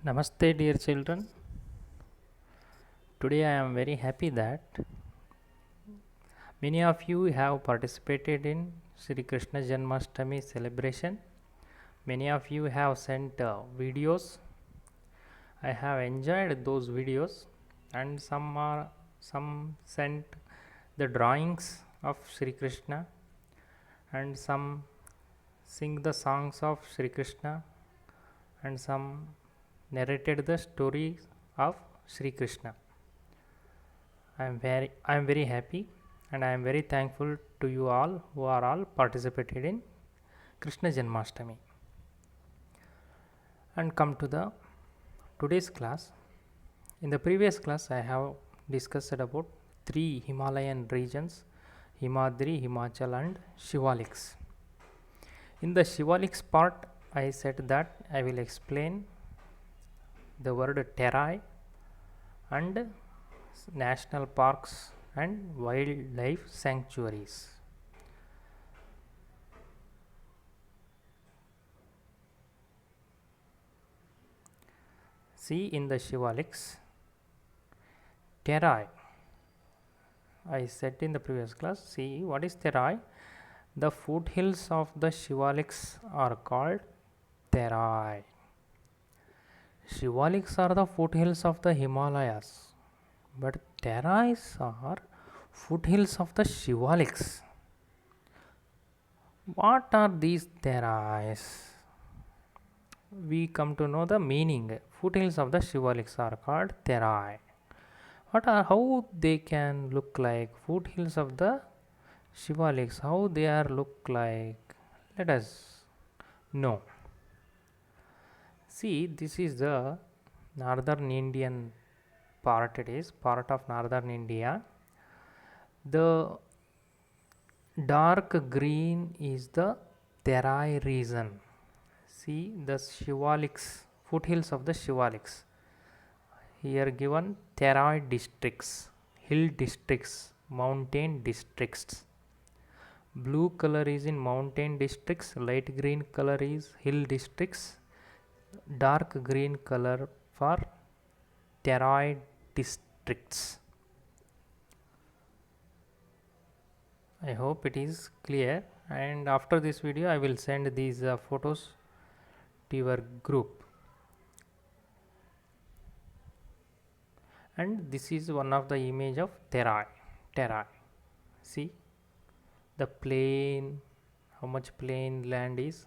Namaste, dear children. Today I am very happy that many of you have participated in Sri Krishna Janmashtami celebration. Many of you have sent videos. I have enjoyed those videos, and some sent the drawings of Sri Krishna, and some sing the songs of Sri Krishna, and some narrated the story of Sri Krishna. I am very happy and I am very thankful to you all who are all participated in Krishna Janmashtami. And come to the today's class. In the previous class I have discussed about three Himalayan regions: Himadri, Himachal and Shivaliks. In the Shivaliks part I said that I will explain the word terai and national parks and wildlife sanctuaries. See, in the Shivaliks, terai. I said in the previous class, see what is terai? The foothills of the Shivaliks are called terai. Shivaliks are the foothills of the Himalayas, but terais are foothills of the Shivaliks. What are these terais? We come to know the meaning. Foothills of the Shivaliks are called terai. How they can look like? Foothills of the Shivaliks, how they are look like? Let us know. See, this is the northern Indian part. It is part of northern India. The dark green is the Terai region. See the Shivaliks, foothills of the Shivaliks. Here given Terai districts, hill districts, mountain districts. Blue color is in mountain districts, light green color is hill districts, dark green color for Terai districts. I hope it is clear, and after this video I will send these photos to your group. And this is one of the image of Terai. See the plain, how much plain land is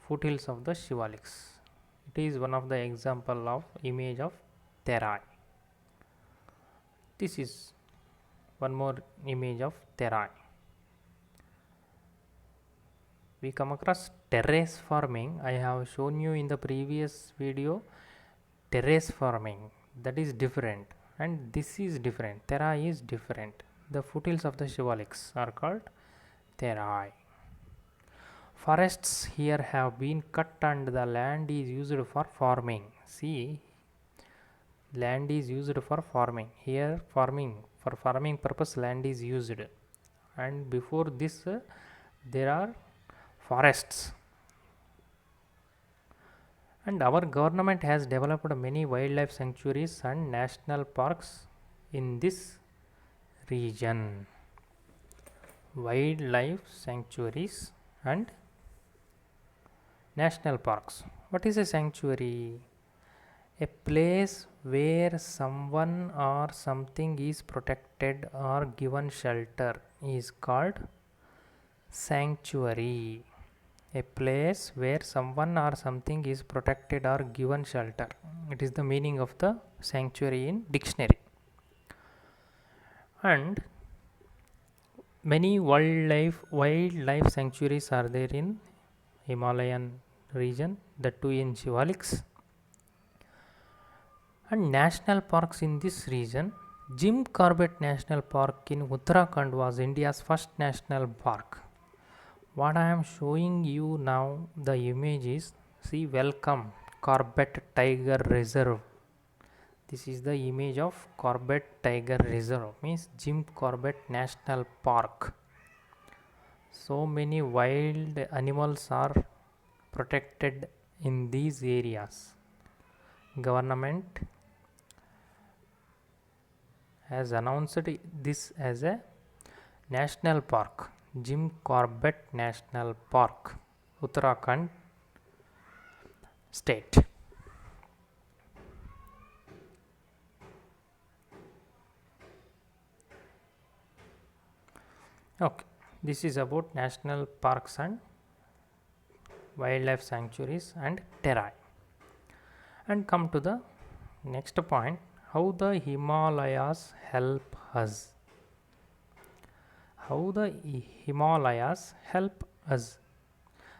foothills of the Shivaliks. It is one of the example of image of Terai. This is one more image of Terai. We come across terrace farming. I have shown you in the previous video terrace farming. That is different, and this is different. Terai is different. The foothills of the Shivaliks are called Terai. Forests here have been cut and the land is used for farming. See, land is used for farming. Here farming, for farming purpose land is used, and before this there are forests. And our government has developed many wildlife sanctuaries and national parks in this region. Wildlife sanctuaries and national parks. What is a sanctuary? A place where someone or something is protected or given shelter is called sanctuary. A place where someone or something is protected or given shelter. It is the meaning of the sanctuary in dictionary. And many wildlife sanctuaries are there in Himalayan region, that too in Shivaliks. And national parks in this region. Jim Corbett National Park in Uttarakhand was India's first national park. What I am showing you now, the image is, see, welcome Corbett Tiger Reserve. This is the image of Corbett Tiger Reserve, means Jim Corbett National Park. So many wild animals are protected in these areas. government has announced this as a national park, Jim Corbett National Park, Uttarakhand state. Okay, this is about national parks and wildlife sanctuaries and terrain. And come to the next point, how the Himalayas help us. How the Himalayas help us.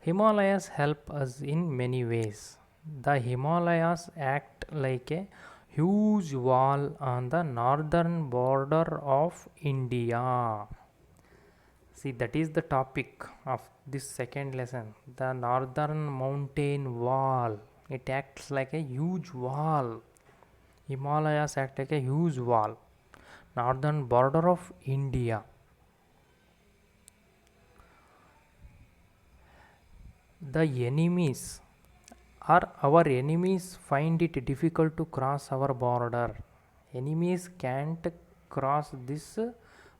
Himalayas help us in many ways. The Himalayas act like a huge wall on the northern border of India. See, that is the topic of this second lesson. The northern mountain wall. It acts like a huge wall. Himalayas act like a huge wall. Northern border of India. The enemies or our enemies find it difficult to cross our border. Enemies can't cross this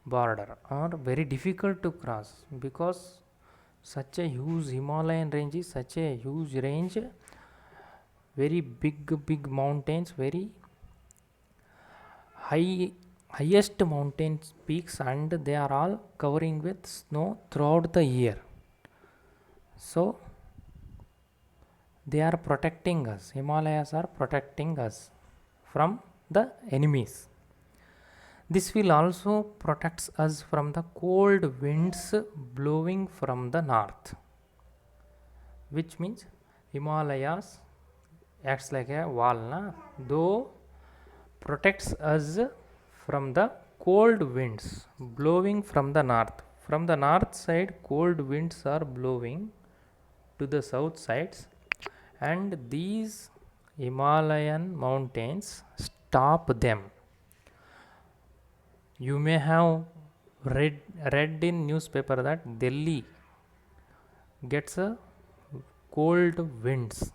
border or very difficult to cross because such a huge Himalayan range is such a huge range, very big mountains, very highest mountain peaks, and they are all covering with snow throughout the year. So they are protecting us. Himalayas are protecting us from the enemies. This will also protect us from the cold winds blowing from the north, which means Himalayas acts like a wall, though protects us from the cold winds blowing from the north. From the north side, cold winds are blowing to the south sides, and these Himalayan mountains stop them. You may have read in newspaper that Delhi gets a cold winds.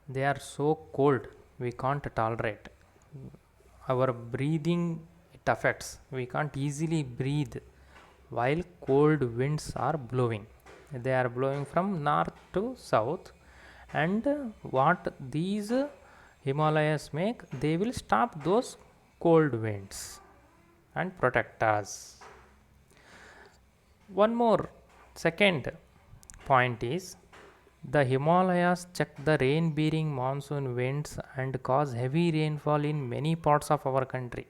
They are so cold, we can't tolerate. Our breathing, it affects. We can't easily breathe while cold winds are blowing. They are blowing from north to south, and what these Himalayas make, they will stop those cold winds and protect us. One more second point is the Himalayas check the rain bearing monsoon winds and cause heavy rainfall in many parts of our country.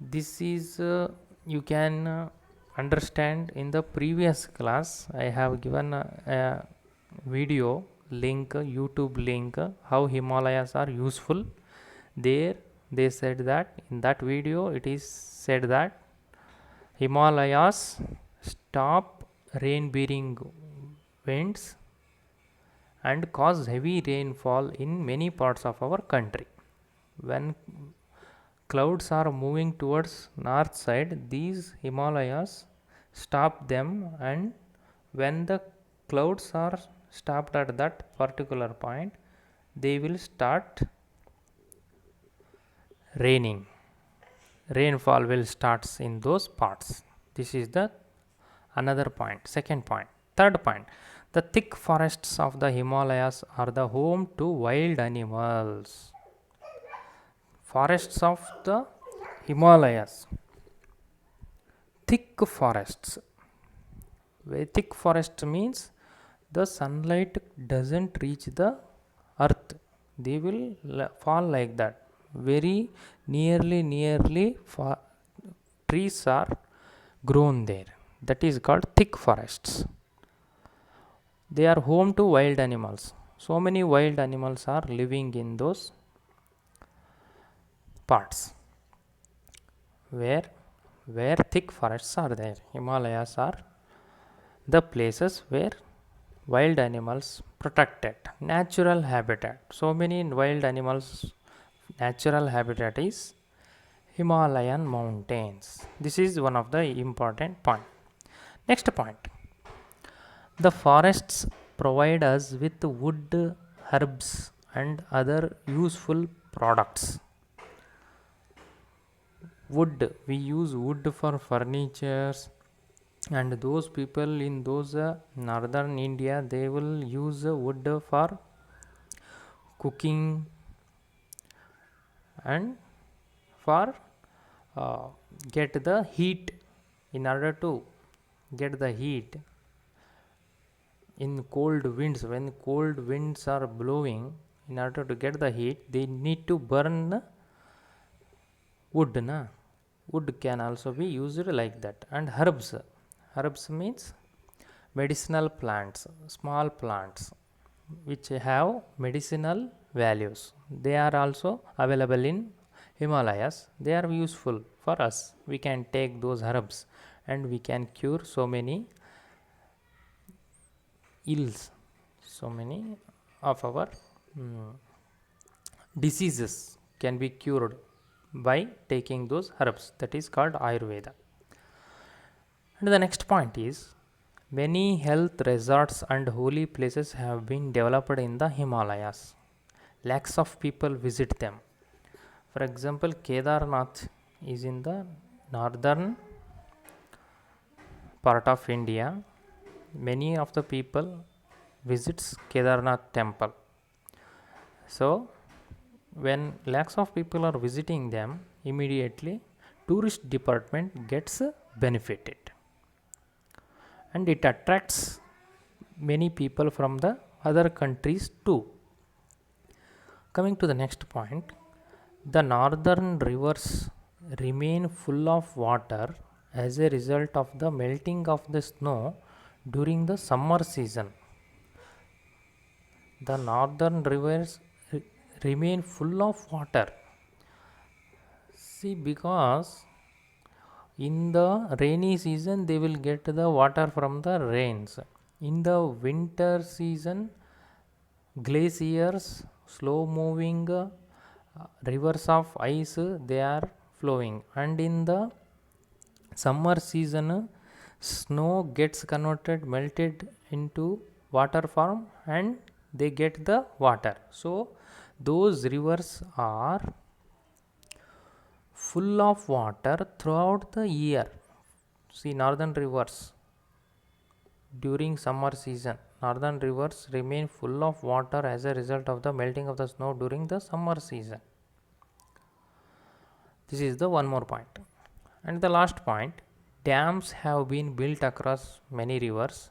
This is you can understand in the previous class. I have given a video link, YouTube link, how Himalayas are useful. There they said that in that video it is said that Himalayas stop rain bearing winds and cause heavy rainfall in many parts of our country. When clouds are moving towards north side, these Himalayas stop them, and when the clouds are stopped at that particular point, they will start raining. Rainfall will starts in those parts. This is the another point. Second point. Third point, the thick forests of the Himalayas are the home to wild animals. Forests of the Himalayas, thick forests. Very thick forest means the sunlight doesn't reach the earth. They will fall like that. Very nearly trees are grown there. That is called thick forests. They are home to wild animals. So many wild animals are living in those parts where thick forests are there. Himalayas are the places where wild animals protected. Natural habitat. So many wild animals. Natural habitat is Himalayan mountains. This is one of the important point. Next point. The forests provide us with wood, herbs and other useful products. Wood, we use wood for furnitures, and those people in those northern India, they will use wood for cooking and for get the heat. In order to get the heat in cold winds, when cold winds are blowing, in order to get the heat they need to burn wood na. Wood can also be used like that. And herbs means medicinal plants, small plants which have medicinal values. They are also available in Himalayas. They are useful for us. We can take those herbs and we can cure so many ills, so many of our diseases can be cured by taking those herbs. That is called Ayurveda. And the next point is, many health resorts and holy places have been developed in the Himalayas. Lakhs of people visit them. For example, Kedarnath is in the northern part of India. Many of the people visits Kedarnath temple. So when lakhs of people are visiting them, immediately tourist department gets benefited, and it attracts many people from the other countries too. Coming to the next point, the northern rivers remain full of water as a result of the melting of the snow during the summer season. The northern rivers remain full of water. See, because in the rainy season they will get the water from the rains. In the winter season, glaciers, slow moving rivers of ice, they are flowing, and in the summer season snow gets converted, melted into water form, and they get the water. So those rivers are full of water throughout the year. See, northern rivers during summer season, northern rivers remain full of water as a result of the melting of the snow during the summer season. This is the one more point. And the last point, dams have been built across many rivers.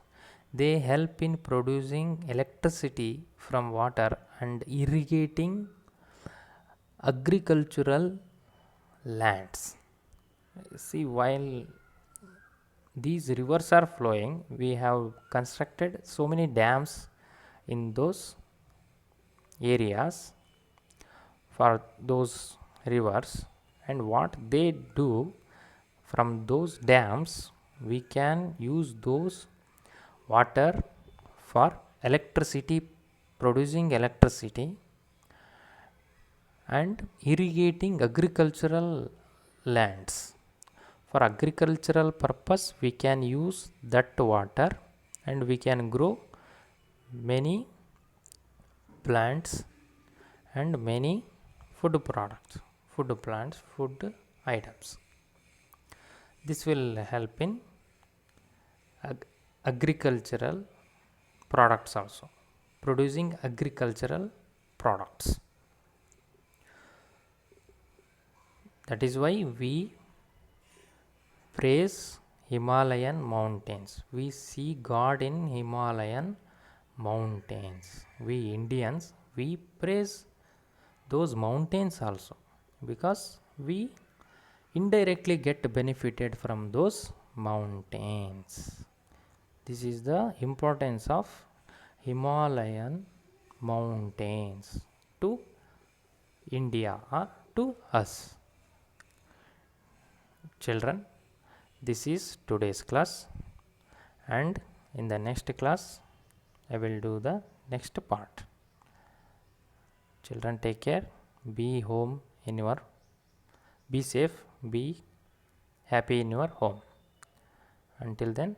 They help in producing electricity from water and irrigating agricultural lands. See, while these rivers are flowing, we have constructed so many dams in those areas for those rivers, and what they do, from those dams we can use those water for electricity, producing electricity and irrigating agricultural lands. For agricultural purpose we can use that water, and we can grow many plants and many food products, food plants, food items. This will help in agricultural products also, producing agricultural products. That is why we praise Himalayan mountains. We see God in Himalayan mountains. We Indians, we praise those mountains also, because we indirectly get benefited from those mountains. This is the importance of Himalayan mountains to India or to us. Children, this is today's class, and in the next class I will do the next part. Children, take care, be home in your, be safe, be happy in your home. Until then,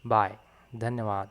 bye. Dhanyavad.